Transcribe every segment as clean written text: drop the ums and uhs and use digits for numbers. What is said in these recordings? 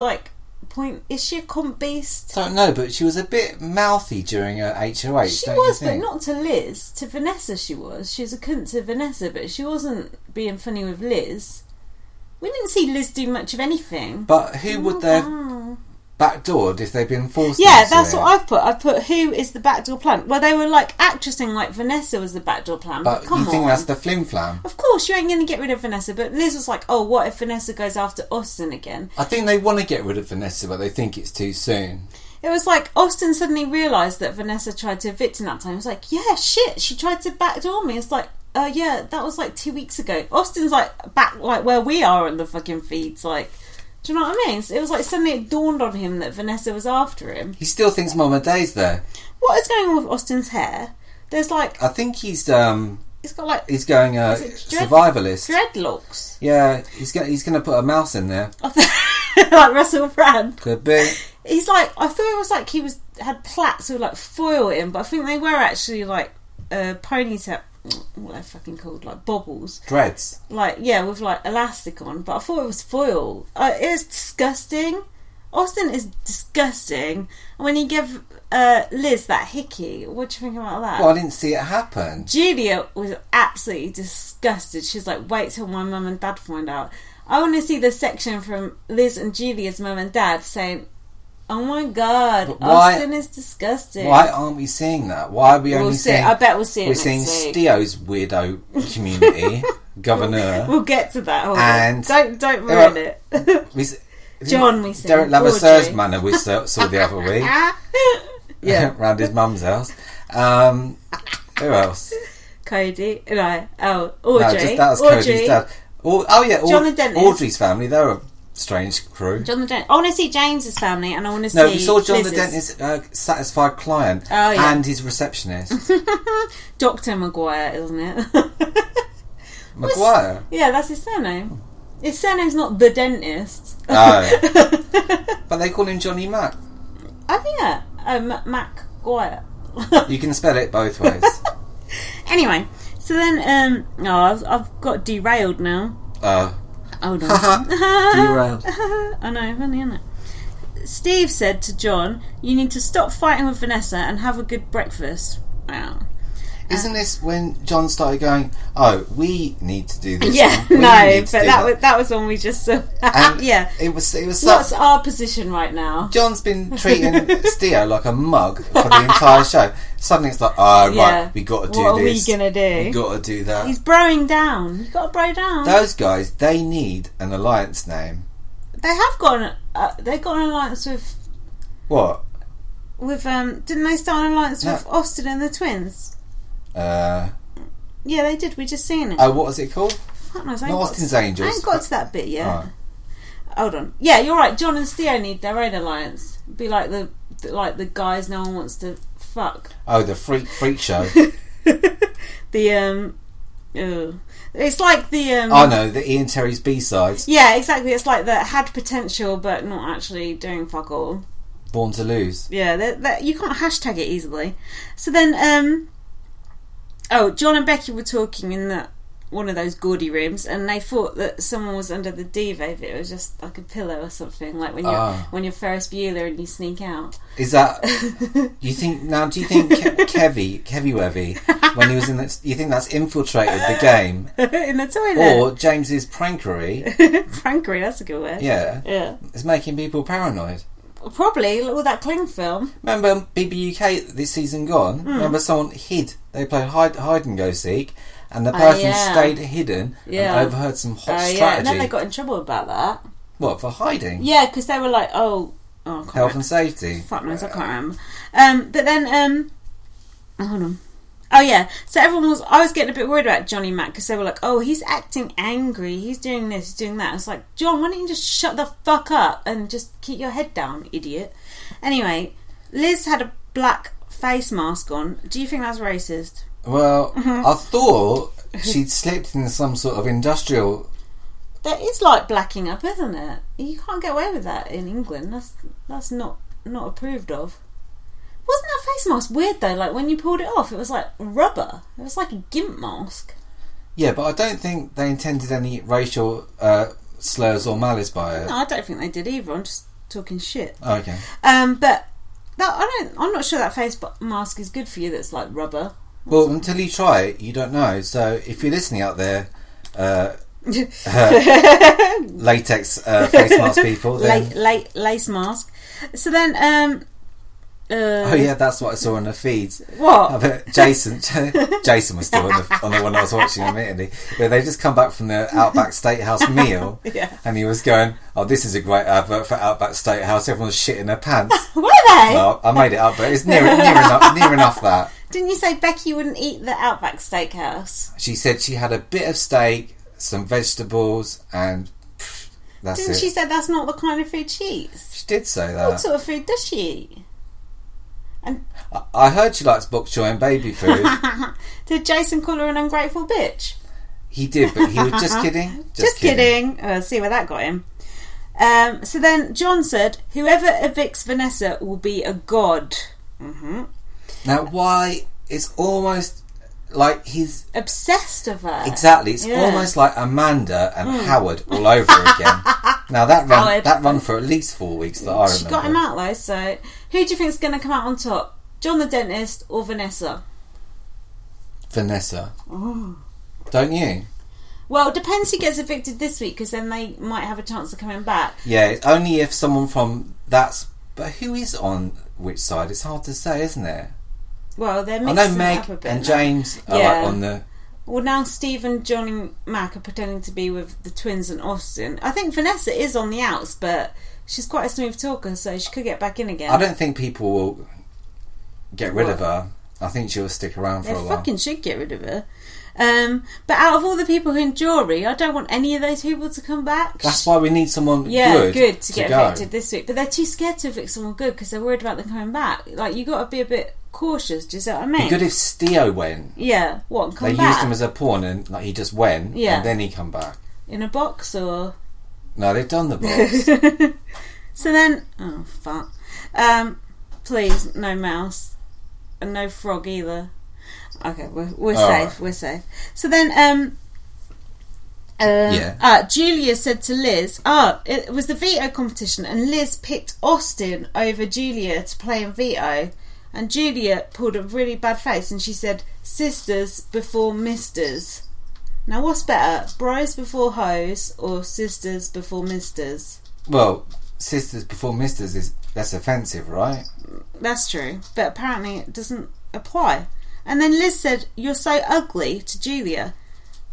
like, point... Is she a comp beast? Don't know, but she was a bit mouthy during her HOH. She was, but not to Liz. To Vanessa she was. She was a cunt to Vanessa, but she wasn't being funny with Liz. We didn't see Liz do much of anything. But who would they have backdoored if they'd been forced Yeah, into that's it? what I've put. I've put who is the backdoor plan. Well, they were like actressing like Vanessa was the backdoor plan. But come you think on. that's the flim-flam? Of course, you ain't going to get rid of Vanessa. But Liz was like, oh, what if Vanessa goes after Austin again? I think they want to get rid of Vanessa, but they think it's too soon. It was like Austin suddenly realised that Vanessa tried to evict him that time. He was like, yeah, shit, she tried to backdoor me. It's like, yeah, that was like 2 weeks ago. Austin's like back like where we are on the fucking feeds. Like, do you know what I mean? So it was like suddenly it dawned on him that Vanessa was after him. He still thinks Mama Day's there. What is going on with Austin's hair? There's like... I think he's got like... He's going survivalist. Dreadlocks. Yeah, he's going to put a mouse in there. Like Russell Brand. Could be. He's like... I thought it was like he had plaits with like foil in, but I think they were actually like ponytail... What are they fucking called? Like bobbles. Dreads. Like, yeah, with like elastic on. But I thought it was foil. It was disgusting. Austin is disgusting. And when you give Liz that hickey, what do you think about that? Well, I didn't see it happen. Julia was absolutely disgusted. She's like, wait till my mum and dad find out. I want to see the section from Liz and Julia's mum and dad saying, oh my god, Austin is disgusting. Why aren't we seeing that? Why are we only seeing... I bet we'll see it We're next seeing week. Steo's weirdo community, governor. We'll get to that. And don't ruin it. John, we see. Derek Lavisseur's manor we saw the other week. Yeah. Around his mum's house. Who else? Cody. No. Oh, Audrey. No, that was Audrey. Cody's dad. Oh yeah, John the dentist. Audrey's family, they're a strange crew. John the dentist. I want to see James's family, and I want to see. No, we saw John Liz's. the dentist, satisfied client, and his receptionist. Dr. Maguire, isn't it? Maguire? Yeah, that's his surname. His surname's not the dentist. Oh. But they call him Johnny Mac. Oh, yeah. Maguire. You can spell it both ways. Anyway, so then, I've got derailed now. Hold on. Derailed. I know, funny, isn't it? Steve said to John, you need to stop fighting with Vanessa and have a good breakfast. Wow. Isn't this when John started going, oh, we need to do this? Yeah, no, but that was when we just saw. Yeah. It was What's our position right now? John's been treating Steo like a mug for the entire show. Suddenly it's like, right, we got to do this. What are we going to do? We got to do that. He's broing down. You've got to bro down. Those guys, they need an alliance name. They have got an alliance with... What? With, didn't they start an alliance with Austin and the twins? Yeah, they did. We just seen it. Oh, what was it called? Fuck knows, Not Austin's Angels. I ain't got to that bit yet. Right. Hold on. Yeah, you're right. John and Steo need their own alliance. Be like the guys no one wants to fuck. Oh, the freak show. It's like the oh no, the Ian Terry's B-sides. Yeah, exactly. It's like that had potential but not actually doing fuck all. Born to Lose. Yeah, you can't hashtag it easily. So then, John and Becky were talking in one of those gaudy rooms, and they thought that someone was under the duvet. It was just like a pillow or something, like when you're Ferris Bueller and you sneak out. Is that? Do you think Kevy Wevy, when he was in that? You think that's infiltrated the game in the toilet, or James's prankery? Prankery, that's a good word. Yeah. It's making people paranoid. Probably all that cling film. Remember BB UK this season gone? Remember someone hid? They played hide and go seek, and the person stayed hidden and overheard some hot strategy. And then they got in trouble about that. What, for hiding? Yeah, because they were like, health and safety. Fuck knows, I can't remember. But then, hold on. Oh yeah, so I was getting a bit worried about Johnny Mac because they were like, oh, he's acting angry, he's doing this, he's doing that. It's like, John, why don't you just shut the fuck up and just keep your head down, idiot. Anyway, Liz had a black face mask on. Do you think that's racist? Well, I thought she'd slipped in some sort of industrial... That is like blacking up, isn't it? You can't get away with that in England. That's not approved of. Wasn't that face mask weird though? Like when you pulled it off, it was like rubber. It was like a gimp mask. Yeah, but I don't think they intended any racial slurs or malice by it. No, I don't think they did either. I'm just talking shit. Oh, okay. But I'm not sure that face mask is good for you. That's like rubber. Well, until you try it, you don't know. So if you're listening out there, latex face mask people, then... lace mask. So then, oh yeah, that's what I saw on the feeds. What? Jason was still on the one I was watching immediately. Where they just come back from the Outback Steakhouse meal, yeah. And he was going, "Oh, this is a great advert for Outback Steakhouse. Everyone's shitting their pants." Were they? Well, I made it up, but it's near enough that. Didn't you say Becky wouldn't eat the Outback Steakhouse? She said she had a bit of steak, some vegetables, and that's Didn't it. she say that's not the kind of food she eats? She did say that. What sort of food does she eat? And I heard she likes bok choy and baby food. Did Jason call her an ungrateful bitch? He did, but he was just kidding. Just kidding. See where that got him. So then John said, "Whoever evicts Vanessa will be a god." Mm-hmm. Now, why? It's almost like he's obsessed with her. Exactly. It's almost like Amanda and Howard all over again. Now that run for at least 4 weeks that I remember. She got him out though. So who do you think is going to come out on top? John the dentist or Vanessa? Vanessa. Oh. Don't you? Well, it depends who gets evicted this week, because then they might have a chance of coming back. Yeah, it's only if someone from that's. But who is on which side? It's hard to say, isn't it? Well, they're I mixing know it up a Meg bit and now. James are like on the... Well, now Steve and John and Mac are pretending to be with the twins and Austin. I think Vanessa is on the outs, but she's quite a smooth talker, so she could get back in again. I don't think people will get rid of her. I think she'll stick around for a while. They fucking should get rid of her. But out of all the people in jury, I don't want any of those people to come back. That's why we need someone good to get go. evicted this week. But they're too scared to evict someone good because they're worried about them coming back. Like, you got to be a bit cautious. Do you see what I mean? It'd be good if Steo went. Yeah, what? And come they back? used him as a pawn, and like he just went, and then he come back in a box, or no? They've done the box. So then, oh fuck! Please, no mouse and no frog either. Okay, we're safe. Right. We're safe. So then, Julia said to Liz, it was the veto competition, and Liz picked Austin over Julia to play in veto, and Julia pulled a really bad face, and she said, "Sisters before misters." Now, what's better, bros before hoes, or sisters before misters? Well, sisters before misters that's offensive, right? That's true, but apparently it doesn't apply. And then Liz said, "You're so ugly," to Julia.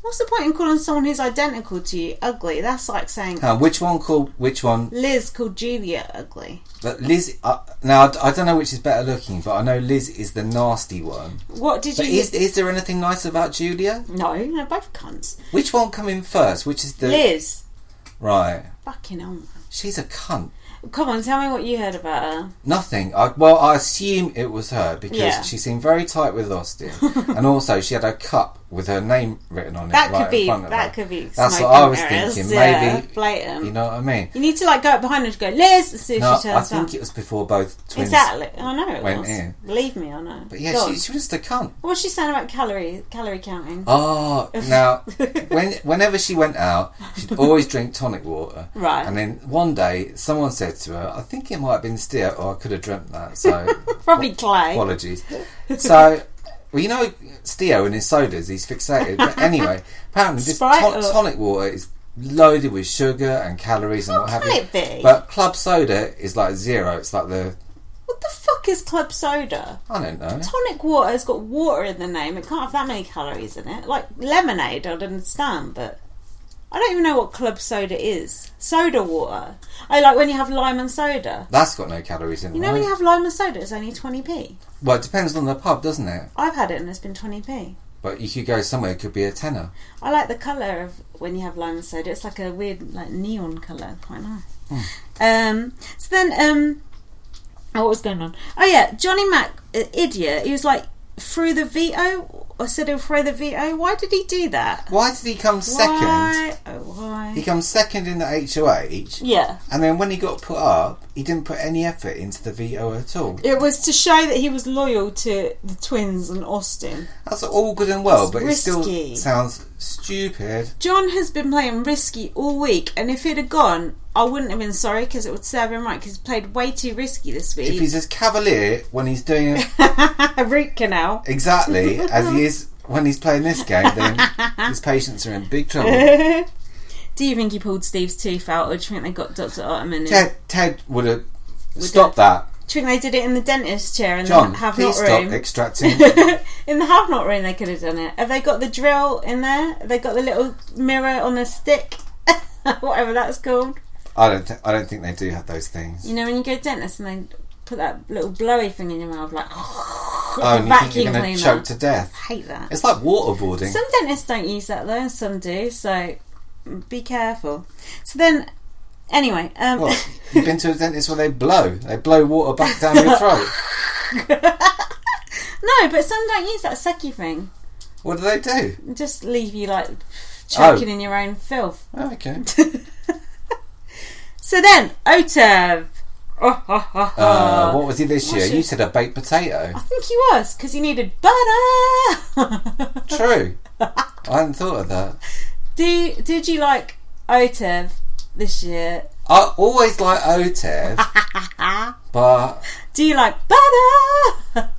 What's the point in calling someone who's identical to you ugly? That's like saying... which one? Liz called Julia ugly. But Liz... now, I don't know which is better looking, but I know Liz is the nasty one. What did you... Is there anything nice about Julia? No, they're both cunts. Which one come in first? Which is the... Liz. Right. Fucking hell, man. She's a cunt. Come on, tell me what you heard about her. Nothing. I assume it was her because she seemed very tight with Austin, and also she had a cup with her name written on it in front of her. That could be. That's what I was thinking. Maybe blatant. You know what I mean? You need to like go up behind her and go, "Liz," as soon as she turns I think it was before both twins. Exactly. I know it went was. in. Believe me, I know. But yeah, she was just a cunt. What was she saying about calorie counting? Oh, now whenever she went out, she'd always drink tonic water. Right. And then one day, someone said to her, I think it might have been Steo, or I could have dreamt that. So probably Clay. Apologies. So, well, you know, Steo and his sodas, he's fixated. But anyway, apparently this tonic water is loaded with sugar and calories and what have you. Can it be? But club soda is like 0. It's like the... What the fuck is club soda? I don't know. Tonic water has got water in the name. It can't have that many calories in it. Like lemonade, I'd understand, but I don't even know what club soda is. Soda water. Oh, like when you have lime and soda. That's got no calories in it. You know when you have lime and soda, it's only 20p. Well, it depends on the pub, doesn't it? I've had it and it's been 20p. But you could go somewhere, it could be a tenner. I like the colour of when you have lime and soda. It's like a weird, like neon colour. Quite nice. So then, what was going on? Oh yeah, Johnny Mac, idiot. He was like, through the veto, or said he'll throw the veto. Why did he do that? Why did he come second? Why? He comes second in the HOH. Yeah. And then when he got put up, he didn't put any effort into the veto at all. It was to show that he was loyal to the twins and Austin. That's all good and well, It's but risky. it still sounds stupid. John has been playing risky all week, and if he'd have gone, I wouldn't have been sorry because it would serve him right, because he played way too risky this week. If he's as cavalier when he's doing a root canal. exactly as he is when he's playing this game, then his patients are in big trouble. Do you think he pulled Steve's tooth out, or do you think they got Dr. Ottoman in? Ted would have stopped that. Do you think they did it in the dentist chair in John, the have please not stop room? extracting. In the have not room, they could have done it. Have they got the drill in there? Have they got the little mirror on a stick? Whatever that's called. I don't think they do have those things. You know, when you go to dentist and they put that little blowy thing in your mouth, like and you think you're going to choke to death. I hate that. It's like waterboarding. Some dentists don't use that though, and some do. So be careful. So then, anyway, what? You've been to a dentist where they blow water back down your throat? No, but some don't use that sucky thing. What do they do? Just leave you like choking in your own filth. Oh, okay. So then, Otev. What was he this year? You said a baked potato. I think he was, because he needed butter. True. I hadn't thought of that. Did you like Otev this year? I always like Otev, but... Do you like butter?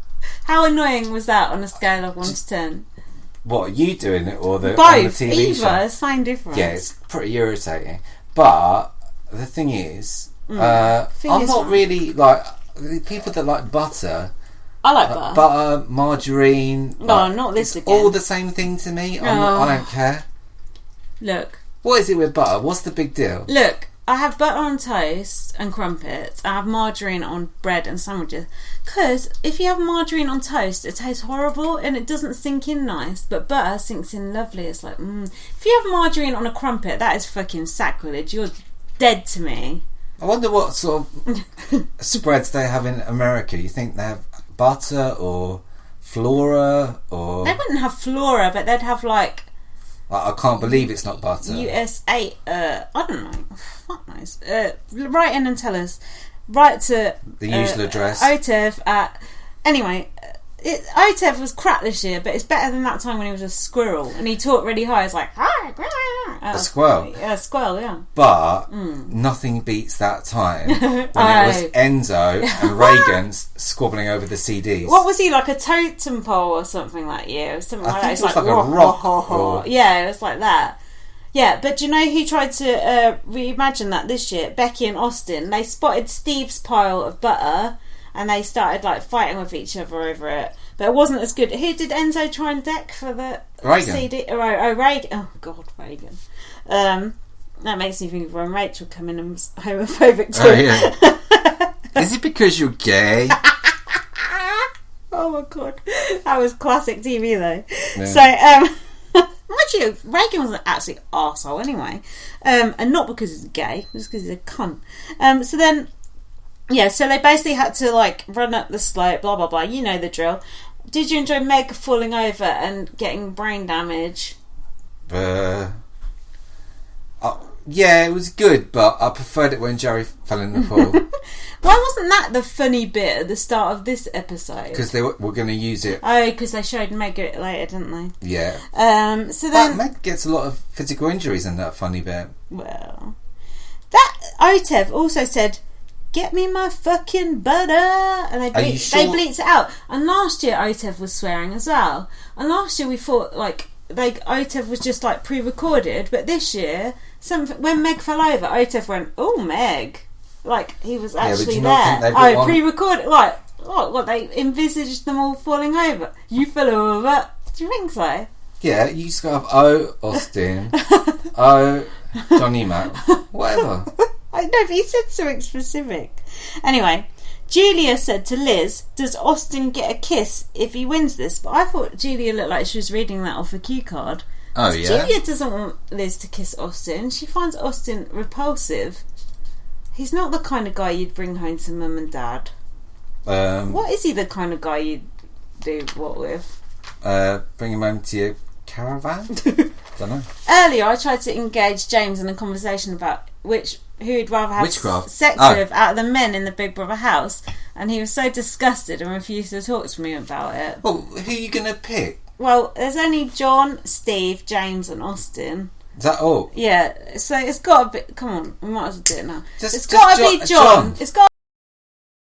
How annoying was that on a scale of 1 to 10? What, are you doing it or on the Both, TV either, show? same difference. Yeah, it's pretty irritating. But the thing is, I'm not really like people that like butter. I like butter. Butter, margarine. No, not this it's again. all the same thing to me. I don't care. Look. What is it with butter? What's the big deal? Look, I have butter on toast and crumpets. I have margarine on bread and sandwiches. Because if you have margarine on toast, it tastes horrible and it doesn't sink in nice. But butter sinks in lovely. It's like, If you have margarine on a crumpet, that is fucking sacrilege. You're dead to me. I wonder what sort of spreads they have in America. You think they have butter or flora or... They wouldn't have flora, but they'd have like... I can't believe it's not butter. USA, I don't know. Fuck knows. Write in and tell us. Write to the usual address. Otev at... Anyway, Otev was crap this year, but it's better than that time when he was a squirrel and he talked really high. It's like... a squirrel? Yeah, a squirrel, yeah. But nothing beats that time when it was Enzo and Reagan squabbling over the CDs. What was he, like a totem pole or something that year? Something like that. It was like a rock. Yeah, it was like that. Yeah, but do you know who tried to reimagine that this year? Becky and Austin. They spotted Steve's pile of butter and they started like fighting with each other over it. But it wasn't as good. Who did Enzo try and deck for the Reagan. CD? Oh, Reagan. Oh, God, Reagan. That makes me think of when Rachel come in and was homophobic too. Oh, yeah. Is it because you're gay? Oh, my God. That was classic TV, though. Yeah. So, mind you, Reagan was an absolute arsehole anyway. And not because he's gay, just because he's a cunt. So then... Yeah, so they basically had to like run up the slope, blah blah blah. You know the drill. Did you enjoy Meg falling over and getting brain damage? Yeah, it was good, but I preferred it when Jerry fell in the pool. Why wasn't that the funny bit at the start of this episode? Because they were going to use it. Oh, because they showed Meg it later, didn't they? Yeah. So then Meg gets a lot of physical injuries in that funny bit. Well, that Otev also said, "Get me my fucking butter," and they bleeped it out. And last year Otev was swearing as well. And last year we thought like Otev was just like pre-recorded, but this year when Meg fell over, Otev went, "Oh, Meg," like he was actually there. Pre-recorded, like what they envisaged them all falling over. You fell over. Do you think so? Yeah, you just got Austin, Johnny Mac, whatever. I know, but he said something specific. Anyway, Julia said to Liz, "Does Austin get a kiss if he wins this?" But I thought Julia looked like she was reading that off a cue card. Oh, yeah? Julia doesn't want Liz to kiss Austin. She finds Austin repulsive. He's not the kind of guy you'd bring home to mum and dad. What is he the kind of guy you'd do what with? Bring him home to your caravan? Don't know. Earlier I tried to engage James in a conversation about which who he'd rather have Witchcraft. sex with out of the men in the Big Brother house, and he was so disgusted and refused to talk to me about it. Well, who are you going to pick? Well, there's only John, Steve, James and Austin. Is that all? Yeah, so it's got to be... Come on, we might as well do it now. It's got to be John. It's got